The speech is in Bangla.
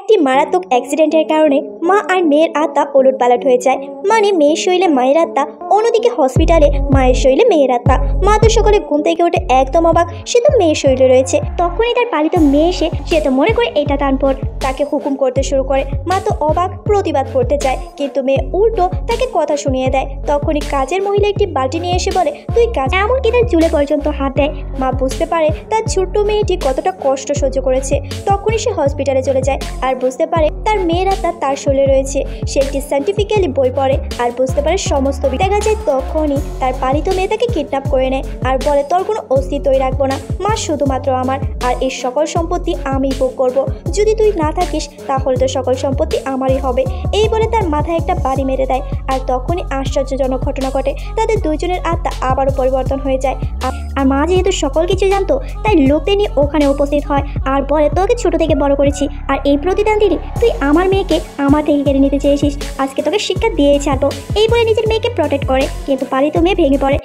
একটি মারাত্মক অ্যাক্সিডেন্টের কারণে মা আর মেয়ের আত্মা ওলটপালট হয়ে যায়। মানে মেয়ের শরীরে মায়ের আত্মা, অন্যদিকে হসপিটালে মায়ের শরীরে মেয়ের আত্মা। মা তো সকালে ঘুম থেকে উঠে একদম অবাক, সে তো মেয়ের শরীরে রয়েছে। তখনই তার পালিত মেয়ে এসে সে তো মনে করে এটা টানপর তাকে হুকুম করতে শুরু করে। মা তো অবাক, প্রতিবাদ করতে চায়, কিন্তু মেয়ে উল্টো তাকে কথা শুনিয়ে দেয়। তখনই কাজের মহিলা একটি বালতি নিয়ে এসে বলে তুই কাজ, এমনকি তার চুলে পর্যন্ত হাত দেয়। মা বুঝতে পারে তার ছোট্ট মেয়েটি কতটা কষ্ট সহ্য করেছে। তখনই সে হসপিটালে চলে যায় আর বুঝতে পারে তার মেয়ের আত্মা তার শরীরে রয়েছে। সে একটি সায়েন্টিফিক্যালি বই পড়ে আর বুঝতে পারে সমস্ত দেখা যায়। তখনই তার পালিত মেয়ে তাকে কিডন্যাপ করে নেয় আর বলে তোর কোনো অস্তিত্বই রাখবো না, মা শুধুমাত্র আমার, আর এই সকল সম্পত্তি আমি ভোগ করব। যদি তুই না থাকিস তাহলে তো সকল সম্পত্তি আমারই হবে। এই বলে তার মাথায় একটা বাড়ি মেরে দেয়। আর তখনই আশ্চর্যজনক ঘটনা ঘটে, তাদের দুইজনের আত্মা আবারও পরিবর্তন হয়ে যায়। আর মা যেহেতু সকল কিছু জানতো, তাই লোকদের নিয়ে ওখানে উপস্থিত হয় আর বলে তোকে ছোট থেকে বড় করেছি, আর এই প্রতিদান দিলি তুই আমার মেয়েকে আমার থেকে কেড়ে নিতে চেয়েছিস, আজকে তোকে শিক্ষা দিয়ে ছাড়বো। এই বলে নিজের মেয়েকে প্রটেক্ট করে, কিন্তু পালিত মেয়ে ভেঙে পড়ে